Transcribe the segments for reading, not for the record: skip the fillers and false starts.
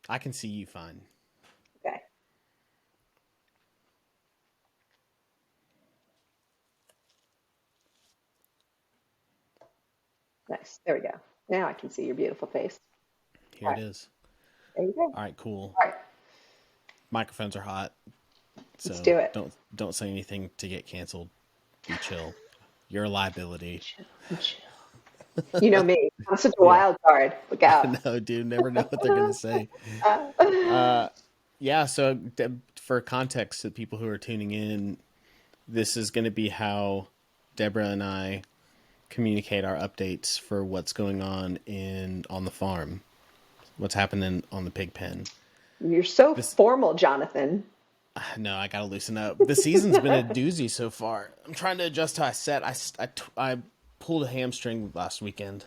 I can see you fine. Okay. Nice. There we go. Now I can see your beautiful face. Here All it right. is. There you go. All right, cool. All right. Microphones are hot, Let's so do it. don't say anything to get canceled. Be chill. You're a liability. Chill, chill. You know me. I'm such a Yeah. wild card. Look out. No, dude, never know what they're gonna say. Uh, yeah. So for context to people who are tuning in, this is going to be how Deborah and I communicate our updates for what's going on the farm, what's happening on the pig pen. You're so This formal, Jonathan. No, I gotta loosen up. The season's been a doozy so far. I'm trying to adjust how I set. I pulled a hamstring last weekend,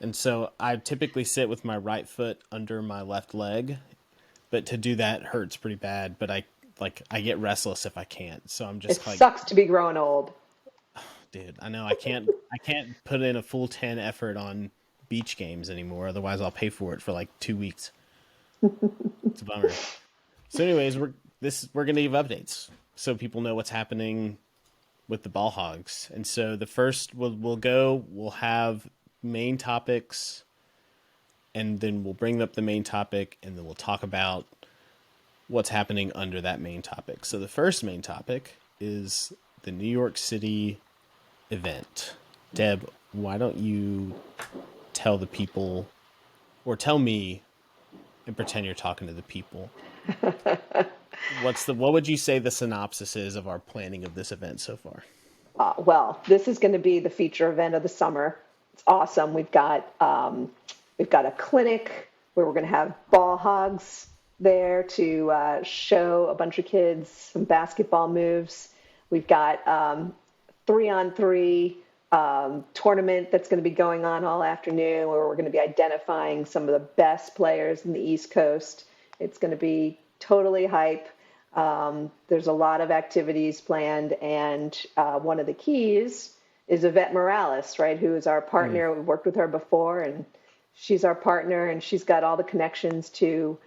and so I typically sit with my right foot under my left leg, but to do that hurts pretty bad. But I get restless if I can't. So I'm It just like, sucks to be growing old. dude, I know I can't put in a full 10 effort on beach games anymore. Otherwise, I'll pay for it for like 2 weeks. It's a bummer. So, anyways, we're gonna give updates so people know what's happening with the ball hogs. And so the first we'll have main topics, and then we'll bring up the main topic, and then we'll talk about what's happening under that main topic. So the first main topic is the New York City event. Deb, why don't you tell the people, or tell me and pretend you're talking to the people? What would you say the synopsis is of our planning of this event so far? Well, this is going to be the feature event of the summer. It's awesome. We've got a clinic where we're going to have ball hogs there to show a bunch of kids some basketball moves. We've got 3-on-3 tournament that's going to be going on all afternoon where we're going to be identifying some of the best players in the East Coast. It's going to be totally hype. There's a lot of activities planned, and one of the keys is Yvette Morales, right, who is our Mm, partner. We've worked with her before, and she's our partner, and she's got all the connections to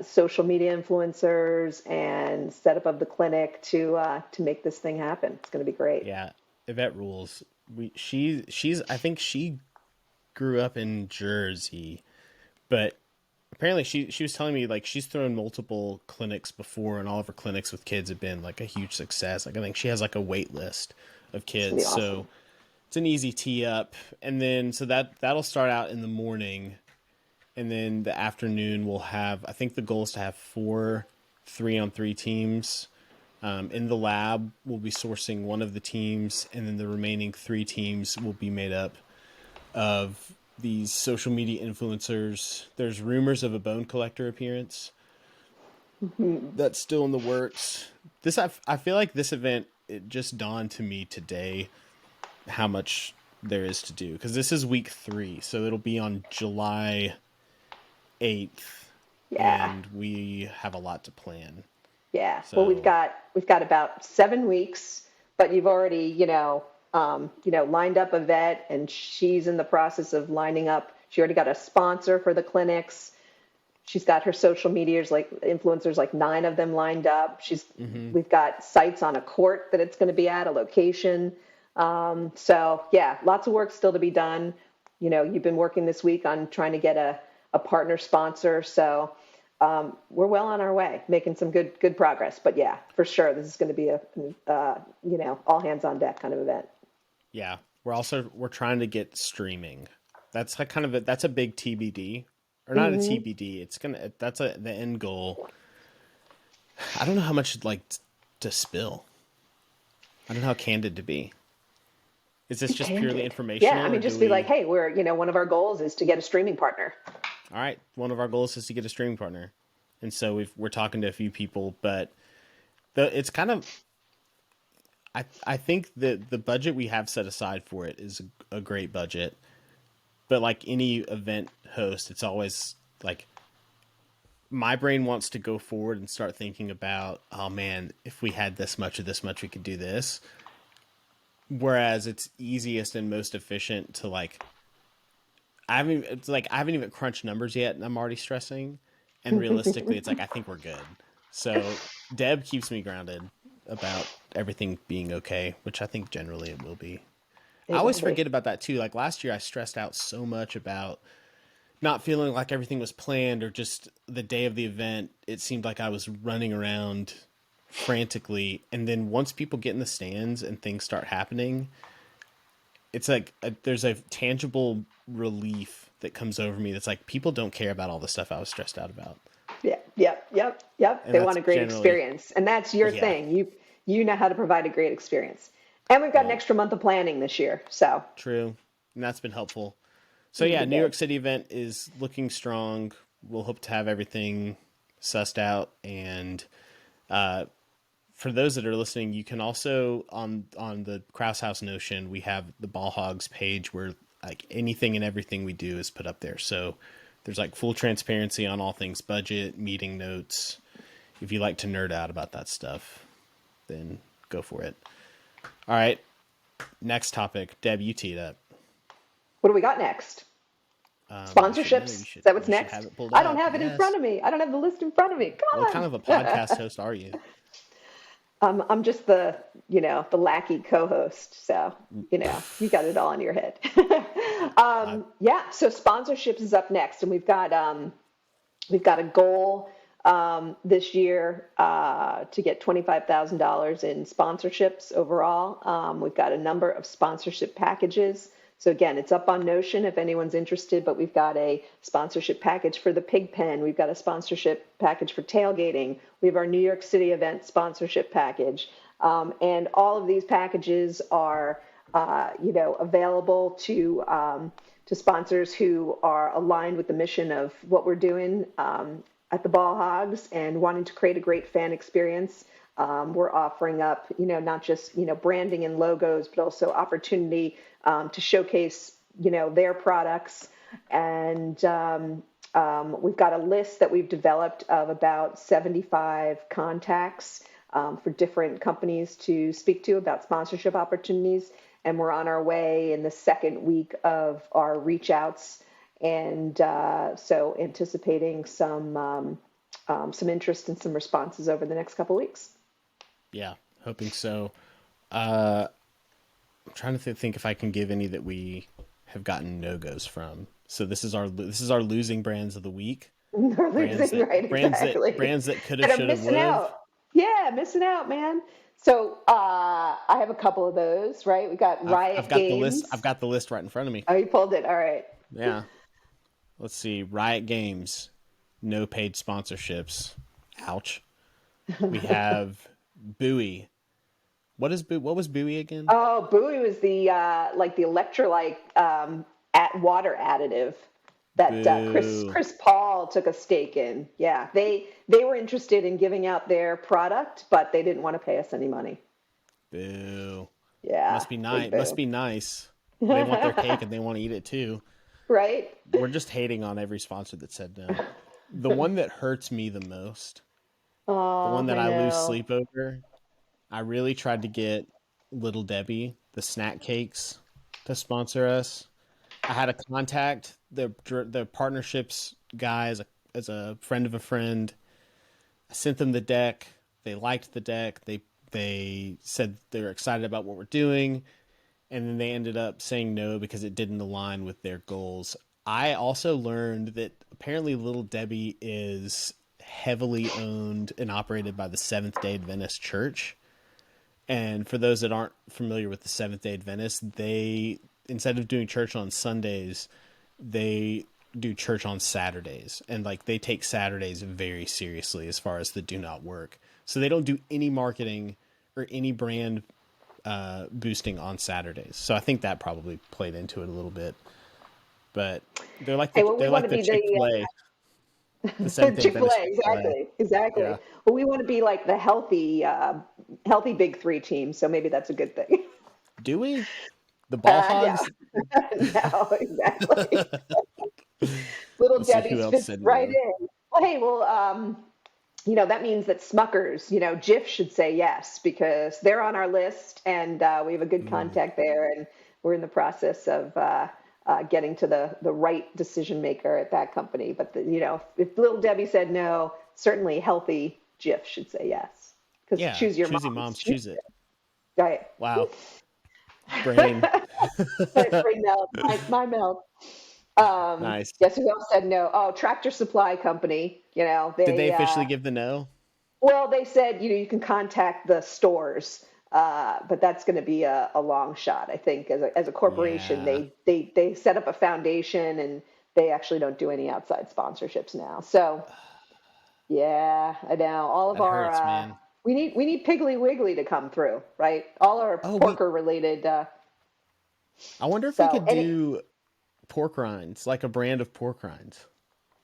social media influencers and setup of the clinic to make this thing happen. It's going to be great. yeah, Yvette rules. She's I think she grew up in Jersey, but apparently she was telling me like she's thrown multiple clinics before, and all of her clinics with kids have been like a huge success. Like I think she has like a wait list of It's going kids, to be awesome. so it's an easy tee up. And then so that'll start out in the morning, and then the afternoon we'll have. I think the goal is to have 4 3-on-3 teams. In the lab, we'll be sourcing one of the teams, and then the remaining 3 teams will be made up of these social media influencers. There's rumors of a bone collector appearance that's still in the works. I feel like this event, it just dawned to me today how much there is to do because this is week 3, so it'll be on July 8th, Yeah. and we have a lot to plan. Yeah. Well, So we've got about 7 weeks, but you've already, lined up a vet, and she's in the process of lining up. She already got a sponsor for the clinics. She's got her social medias, like influencers, like 9 of them lined up. mhm. We've got sites on a court that it's going to be at, a location. So yeah, lots of work still to be done. You've been working this week on trying to get a partner sponsor. So we're well on our way, making some good progress. But yeah, for sure, this is going to be all hands on deck kind of event. Yeah, we're trying to get streaming. That's like that's a big TBD, or not a Hmm. TBD. That's the end goal. I don't know how much to spill. I don't know how candid to be. Is this Be just purely candid. Yeah, I informational, or mean, do just be like, we? hey, one of our goals is to get a streaming partner. All right, one of our goals is to get a streaming partner, and so we're talking to a few people, but it's kind of. I think that the budget we have set aside for it is a great budget, but like any event host, it's always like my brain wants to go forward and start thinking about, oh man, if we had this much of this much, we could do this. Whereas it's easiest and most efficient to like I haven't even crunched numbers yet, and I'm already stressing. And realistically, it's like I think we're good. So Deb keeps me grounded about everything being okay, which I think generally it will be. I It will always be. forget about that too. Like last year, I stressed out so much about not feeling like everything was planned, or just the day of the event. It seemed like I was running around frantically. And then once people get in the stands and things start happening, it's like there's a tangible relief that comes over me. That's like people don't care about all the stuff I was stressed out about. Yeah, yep, yep, yep. And They that's want a great generally, experience, and that's your yeah, thing. You know how to provide a great experience. And we've got an right. extra month of planning this year, so True. And that's been helpful. So we yeah, did New York good. City event is looking strong. We'll hope to have everything sussed out. And for those that are listening, you can also on the Kraus House Notion, we have the Ball Hogs page where like anything and everything we do is put up there. So there's like full transparency on all things budget, meeting notes. If you like to nerd out about that stuff, then go for it. All right, next topic. Deb, you teed up. What do we got next? You should know. Sponsorships. Is that what's You should have next? it pulled I don't up. have it in front Yes. of me. I don't have the list in front of me. What Come kind of a on. podcast host are you? I'm just the lackey co-host. So, you got it all in your head. I, Yeah. So sponsorships is up next, and we've got a goal this year to get $25,000 in sponsorships overall. We've got a number of sponsorship packages. So again, it's up on Notion if anyone's interested, but we've got a sponsorship package for the pig pen. We've got a sponsorship package for tailgating. We have our New York City event sponsorship package. And all of these packages are, available to sponsors who are aligned with the mission of what we're doing at the Ball Hogs and wanting to create a great fan experience. We're offering up, not just, branding and logos, but also opportunity to showcase, their products. And we've got a list that we've developed of about 75 contacts for different companies to speak to about sponsorship opportunities. And we're on our way in the second week of our reach outs. And so anticipating some interest and some responses over the next couple of weeks. yeah, hoping so. I'm trying to think if I can give any that we have gotten no goes from. So this is our losing brands of the week. They're losing, right? Exactly. Brands that could have, That are should have, missing would have. out. Yeah, missing out, man. So I have a couple of those, right? We got I've Riot got the list. Games. I've got the list right in front of me. Oh, you pulled it. All right. Yeah. Let's see. Riot Games, no paid sponsorships. Ouch. We have Bowie. What was Bowie again? Oh, Buoy was the like the electrolyte at water additive that Chris Boo. Chris Paul took a stake in. Yeah, they were interested in giving out their product, but they didn't want to pay us any money. Boo. Yeah, Must be big nice. Must boo. be nice. They want their cake and they want to eat it too. Right? We're just hating on every sponsor that said no. The one that hurts me the most, the Oh, one that I I lose know. sleep over, I really tried to get Little Debbie, the snack cakes, to sponsor us. I had a contact, the partnerships guy as a friend of a friend. I sent them the deck. They liked the deck. They said they were excited about what we're doing, and then they ended up saying no because it didn't align with their goals. I also learned that apparently Little Debbie is heavily owned and operated by the Seventh Day Adventist Church. And for those that aren't familiar with the Seventh Day Adventist, they, instead of doing church on Sundays, they do church on Saturdays. And like they take Saturdays very seriously as far as the do not work. So they don't do any marketing or any brand boosting on Saturdays. So I think that probably played into it a little bit. But Hey, well, we they're want like to the be the Chick-fil-A, the Seventh Day Adventist Chick-fil-A, Chick-fil-A. exactly, exactly. Yeah. Well, we want to be like the healthy Big Three team. So maybe that's a good thing. Do we? The Ball No, Hogs? no, exactly. Little Let's see who Debbie's else fits said right no. in. Well, hey, that means that Smuckers, Jif should say yes because they're on our list and we have a good Ooh. contact there and we're in the process of getting to the right decision maker at that company. But if Little Debbie said no, certainly healthy Jif should say yes, because Yeah, choose your choosing moms. moms choose it. Right. Wow, brain. Brain melt. My melt. Nice. Yes, who else said no? Oh, Tractor Supply Company. Did they They officially give the no? well, they said you can contact the stores, but that's going to be a long shot. I think as a corporation, Yeah, they set up a foundation and they actually don't do any outside sponsorships now. So yeah, I know all of that our hurts, man. we need Piggly Wiggly to come through, right? All our Oh, porker related. I wonder if we So could any do pork rinds, like a brand of pork rinds.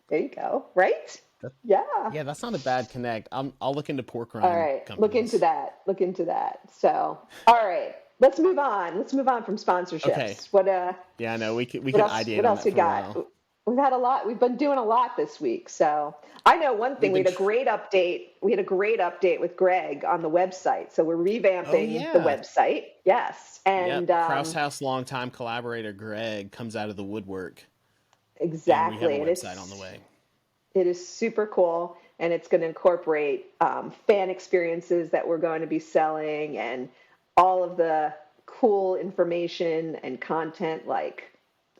There you go. Right? That, Yeah. yeah, that's not a bad connect. I'll look into pork All rind right. Look into companies. that. Look into that. So, all right. Let's move on. Let's move on from Okay. sponsorships. Yeah, I know we What could else? ideate What on else that we for a got? while. We've had a lot. We've been doing a lot this week. So I know one We've thing. We been. had a great update. We had a great update with Greg on the website. So we're Oh revamping the yeah. website. Yes, Yep. and Kraus House longtime collaborator Greg comes out of the woodwork, and we have a exactly. And website on the way. it is super cool, and it's going to incorporate fan experiences that we're going to be selling and all of the cool information and content like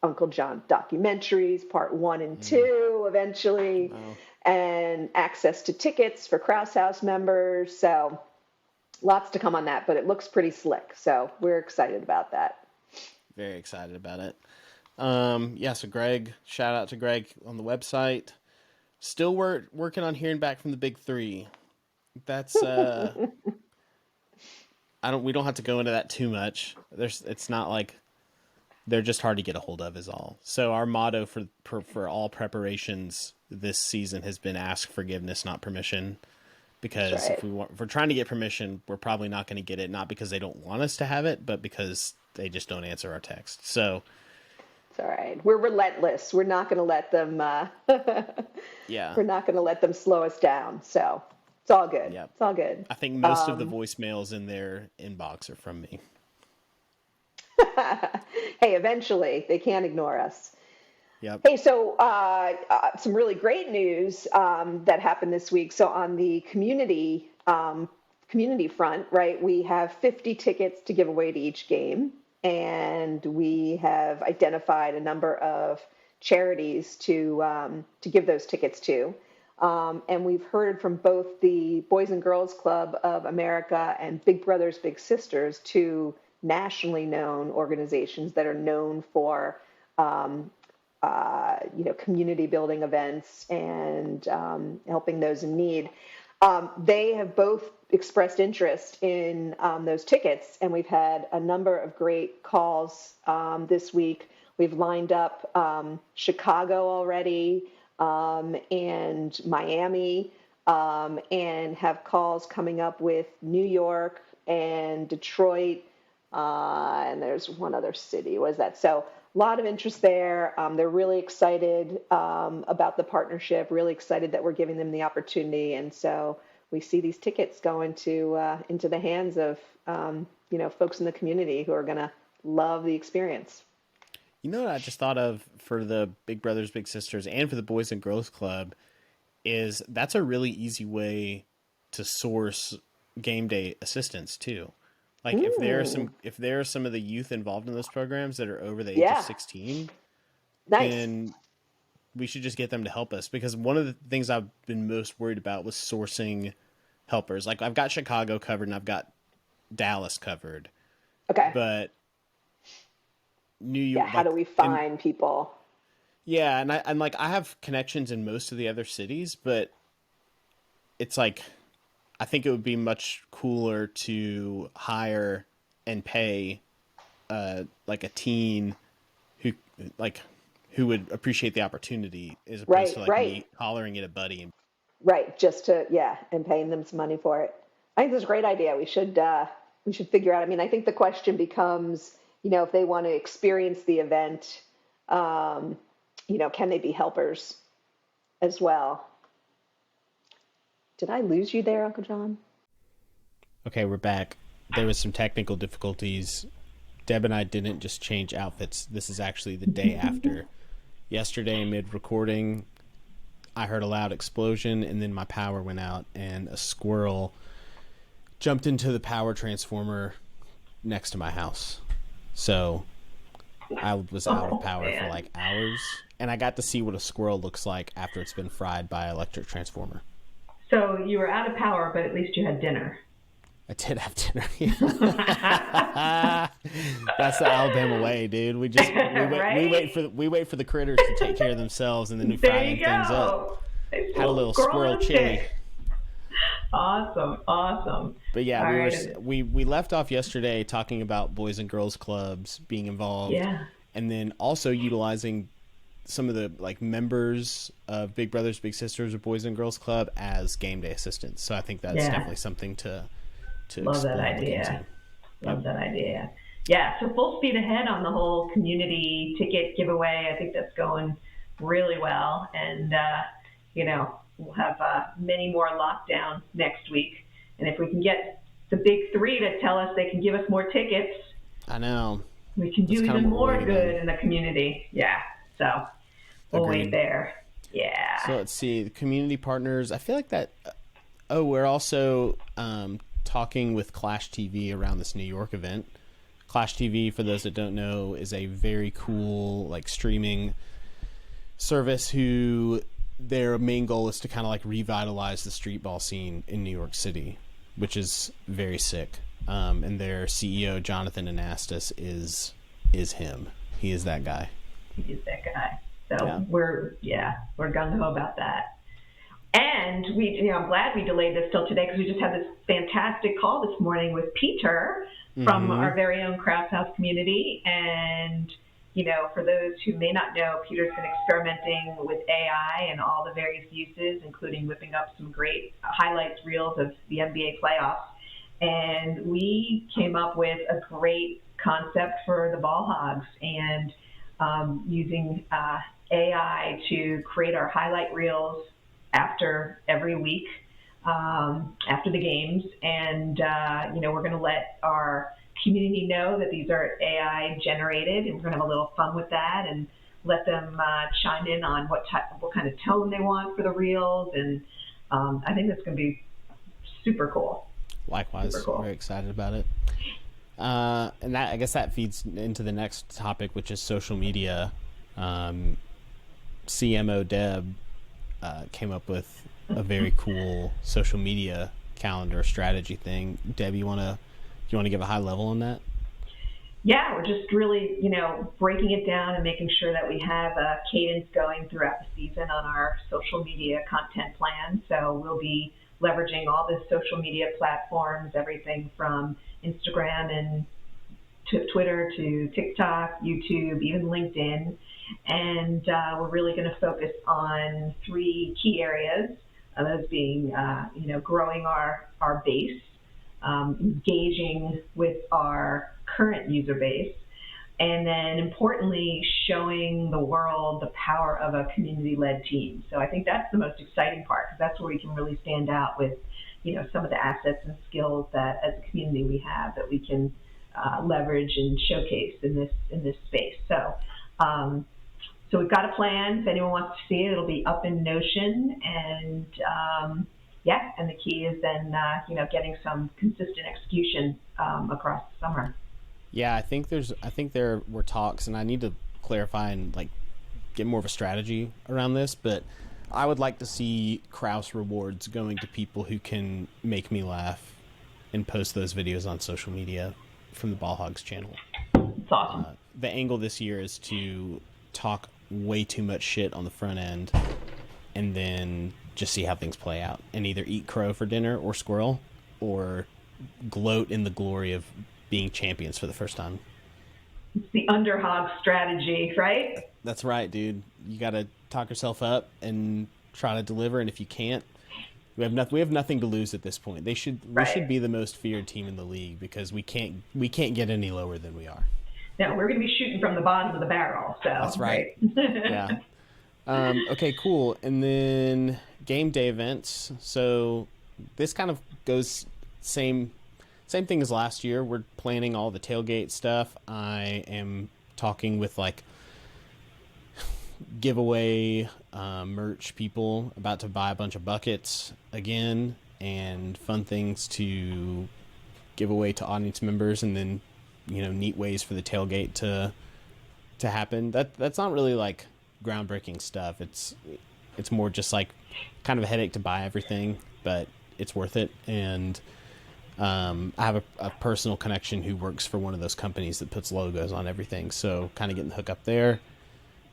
Uncle John documentaries, part 1 and 2, eventually, Wow. and access to tickets for Kraus House members. So lots to come on that, but it looks pretty slick. So we're excited about that. Very excited about it. Yeah. So Greg, shout out to Greg on the website. Still working on hearing back from the big three. That's I don't we don't have to go into that too much. It's not like they're just hard to get a hold of is all. So our motto for all preparations this season has been ask forgiveness, not permission. That's Because right. if we're trying to get permission, we're probably not going to get it, not because they don't want us to have it, but because they just don't answer our text. So It's all right. We're relentless. We're not going to let them. yeah, We're not going to let them slow us down. So it's all good. yep. It's all good. I think most of the voicemails in their inbox are from me. Hey, eventually they can't ignore us. Yep. Hey, so some really great news that happened this week. So on the community front, right? We have 50 tickets to give away to each game, and we have identified a number of charities to give those tickets to. And we've heard from both the Boys and Girls Club of America and Big Brothers Big Sisters, two nationally known organizations that are known for community building events and helping those in need. They have both expressed interest in those tickets, and we've had a number of great calls this week. We've lined up Chicago already and Miami, and have calls coming up with New York and Detroit, and there's one other city. What is that? So a lot of interest there. They're really excited about the partnership, really excited that we're giving them the opportunity. And so we see these tickets going to into the hands of folks in the community who are going to love the experience. You know what I just thought of for the Big Brothers Big Sisters and for the Boys and Girls Club is that's a really easy way to source game day assistance too. Like Mm, if there are some of the youth involved in those programs that are over the age of yeah, 16, nice. then we should just get them to help us because one of the things I've been most worried about was sourcing helpers. Like I've got Chicago covered and I've got Dallas covered, Okay. but New Yeah, York how do like we and find people? yeah, and I'm like I have connections in most of the other cities, but it's like I think it would be much cooler to hire and pay like a teen who like who would appreciate the opportunity as opposed Right, to like right, me hollering at a buddy. right. Just to yeah, and paying them some money for it. I think that's a great idea. We should figure out. I mean, I think the question becomes, if they want to experience the event, um, can they be helpers as well? Did I lose you there, Uncle John? Okay, we're back. There was some technical difficulties Deb and I didn't just change outfits. This is actually the day after. Yesterday, mid-recording, I heard a loud explosion, and then my power went out, and a squirrel jumped into the power transformer next to my house. So I was out of power for like hours, and I got to see what a squirrel looks like after it's been fried by an electric transformer. So you were out of power, but at least you had dinner. I did have dinner. That's the Alabama way, dude. We wait for the critters to take care of themselves, and then we fry things up. Had a little squirrel chili. Awesome. But yeah, we left off yesterday talking about boys and girls clubs being involved, and then also utilizing some of the like members of Big Brothers Big Sisters or Boys and Girls Club as game day assistants. So I think that's definitely something to love that idea. Love that idea. Yeah, so full speed ahead on the whole community ticket giveaway. I think that's going really well, and we'll have many more lockdown next week. And if we can get the Big 3 to tell us they can give us more tickets, I know we can do even more good in the community. Yeah, so we'll wait there. Yeah. So let's see, the community partners. I feel like that. We're also talking with Clash TV around this New York event. Clash TV, for those that don't know, is a very cool like streaming service who their main goal is to kind of like revitalize the street ball scene in New York City, which is very sick. And their CEO, Jonathan Anastas, is him. He is that guy. He is that guy. So we're gung-ho about that. And I'm glad we delayed this till today because we just had this fantastic call this morning with Peter from our very own Crafts House community. And for those who may not know, Peter's been experimenting with AI and all the various uses, including whipping up some great highlights reels of the NBA playoffs. And we came up with a great concept for the Ball Hogs and using AI to create our highlight reels after every week, after the games. And, we're going to let our community know that these are AI generated, and we're going to have a little fun with that and let them chime in on what kind of tone they want for the reels. And I think that's going to be super cool. Likewise, super cool. Very excited about it. And that, I guess that feeds into the next topic, which is social media. CMO Deb came up with a very cool social media calendar strategy thing. Deb, do you want to give a high level on that? Yeah, we're just really, breaking it down and making sure that we have a cadence going throughout the season on our social media content plan. So we'll be leveraging all the social media platforms, everything from Instagram and Twitter to TikTok, YouTube, even LinkedIn. And we're really going to focus on 3 key areas, those being, growing our base, engaging with our current user base, and then importantly, showing the world the power of a community-led team. So I think that's the most exciting part, because that's where we can really stand out with, some of the assets and skills that as a community we have that we can leverage and showcase in this space. So we've got a plan. If anyone wants to see it, it'll be up in Notion, and and the key is then getting some consistent execution across the summer. Yeah, I think there were talks, and I need to clarify and get more of a strategy around this, but I would like to see Krause rewards going to people who can make me laugh and post those videos on social media from the Ball Hogs channel. It's awesome. The angle this year is to talk way too much shit on the front end and then just see how things play out and either eat crow for dinner or squirrel or gloat in the glory of being champions for the first time. It's the underhog strategy, right? That's right, dude. You got to talk yourself up and try to deliver, and if you can't, we have nothing to lose at this point. We should be the most feared team in the league because we can't get any lower than we are. No, we're going to be shooting from the bottom of the barrel. So that's right. Yeah. Okay, cool. And then game day events. So this kind of goes same same thing as last year. We're planning all the tailgate stuff. I am talking with like giveaway merch people about to buy a bunch of buckets again and fun things to give away to audience members, and then neat ways for the tailgate to happen. That's not really like groundbreaking stuff. It's more just like kind of a headache to buy everything, but it's worth it. And I have a personal connection who works for one of those companies that puts logos on everything, so kind of getting the hook up there.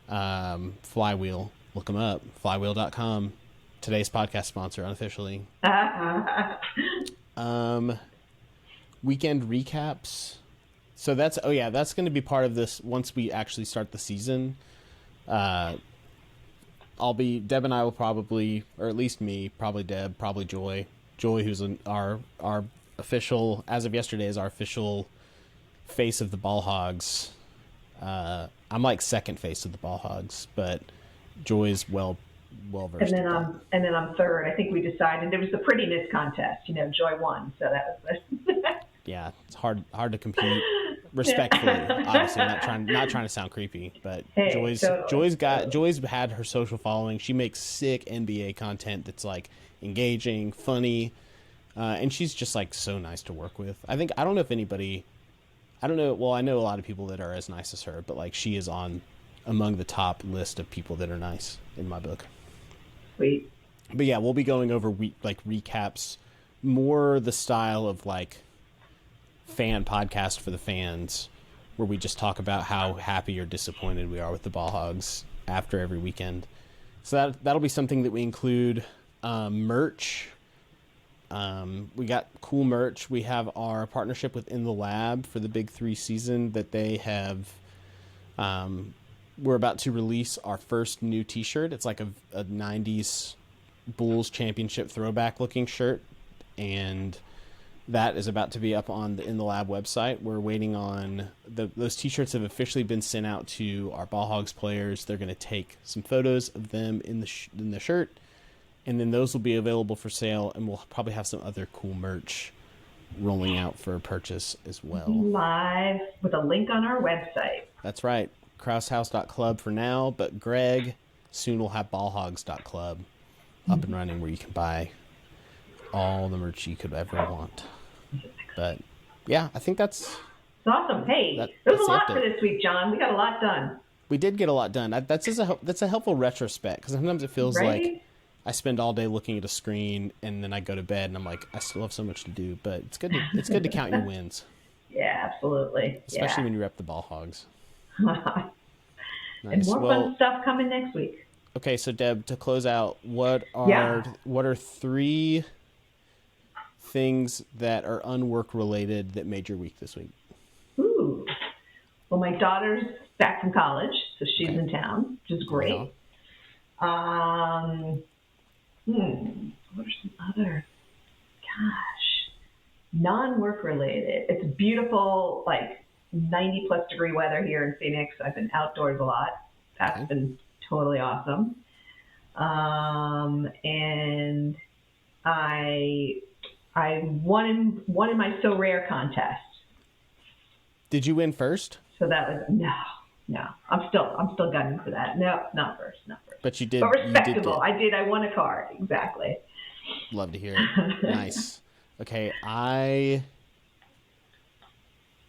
Flywheel, look them up, flywheel.com, today's podcast sponsor unofficially. Weekend recaps, so that's going to be part of this once we actually start the season. Deb and I will probably, or at least me, probably Deb, probably Joy, who's our official, as of yesterday, is our official face of the Ball Hogs. I'm like second face of the Ball Hogs, but Joy's well versed. And then I'm third. I think we decided it was the prettiness contest. Joy won, so that was yeah, it's hard to compete. Respectfully, obviously, not trying to sound creepy, but hey, Joy's had her social following. She makes sick NBA content that's like engaging, funny, and she's just like so nice to work with. I don't know if anybody. I don't know. Well, I know a lot of people that are as nice as her, but like she is among the top list of people that are nice in my book. Sweet. But yeah, we'll be going over recaps, more the style of like fan podcast for the fans, where we just talk about how happy or disappointed we are with the Ball Hogs after every weekend. So that'll be something that we include. Merch. We got cool merch. We have our partnership with In the Lab for the Big 3 season that they have. We're about to release our first new t-shirt. It's like a 90s Bulls championship throwback looking shirt. And that is about to be up on the In the Lab website. We're waiting on those t-shirts have officially been sent out to our Ball Hogs players. They're going to take some photos of them in the shirt. And then those will be available for sale, and we'll probably have some other cool merch rolling out for purchase as well. Live with a link on our website. That's right. Krausehouse.club for now, but Greg soon will have ballhogs.club up and running, where you can buy all the merch you could ever want. But yeah, I think that's awesome. Hey, there was a lot for this week, John. We got a lot done. We did get a lot done. That's a helpful retrospect, because sometimes it feels like I spend all day looking at a screen and then I go to bed and I'm like, I still have so much to do. But it's good to count your wins. Yeah, absolutely. Especially when you rep the Ball Hogs. Nice. And more fun stuff coming next week. Okay, so Deb, to close out, what are 3 things that are unwork related that made your week this week? Ooh. Well, my daughter's back from college, so she's in town, which is great. What are some other, non-work related? It's beautiful, like 90 plus degree weather here in Phoenix. I've been outdoors a lot. That's been totally awesome. And I won in my So Rare contest. Did you win first? So that was no. I'm still gunning for that. No, not first. But you did. But respectable. I did. I won a card. Exactly. Love to hear it. Nice. Okay,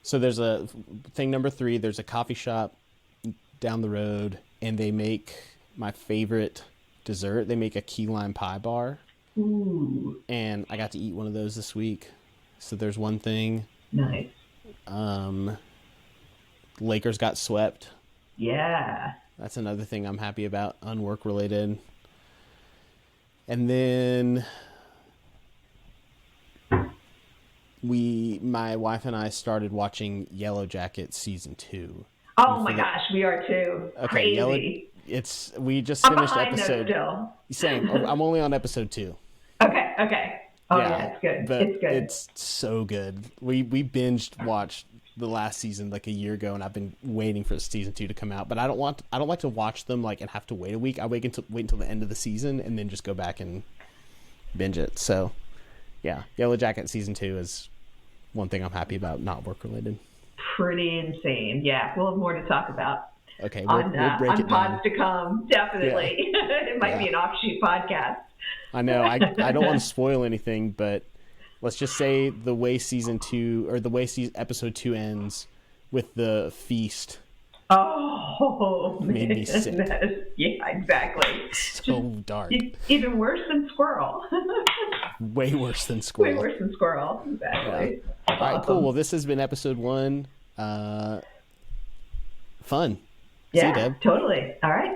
so there's a thing number 3. There's a coffee shop down the road, and they make my favorite dessert. They make a key lime pie bar. Ooh. And I got to eat one of those this week. So there's one thing. Nice. Lakers got swept. Yeah. That's another thing I'm happy about, unwork related. And then my wife and I started watching Yellow Jackets season 2. Oh my gosh, we are too. Okay, crazy. We just finished episode. Still. Same. I'm only on episode 2. Okay. Oh yeah, it's good. But it's good. It's so good. We binged watched the last season like a year ago, and I've been waiting for season 2 to come out. But I don't like to watch them like and have to wait a week. I wait until the end of the season and then just go back and binge it. So yeah, Yellow Jacket season 2 is one thing I'm happy about, not work related. Pretty insane. Yeah, we'll have more to talk about. Okay, we'll break it down. Pods to come, definitely. Yeah. It might be an offshoot podcast. I know. I don't want to spoil anything, but let's just say the way episode 2 ends with the feast. Oh, made me sick. Yeah, exactly. So dark. Even worse than Squirrel. Way worse than Squirrel. Way worse than Squirrel. Exactly. Yeah. All right, cool. Well, this has been episode 1. Fun. Yeah, see you, Deb. Totally. All right.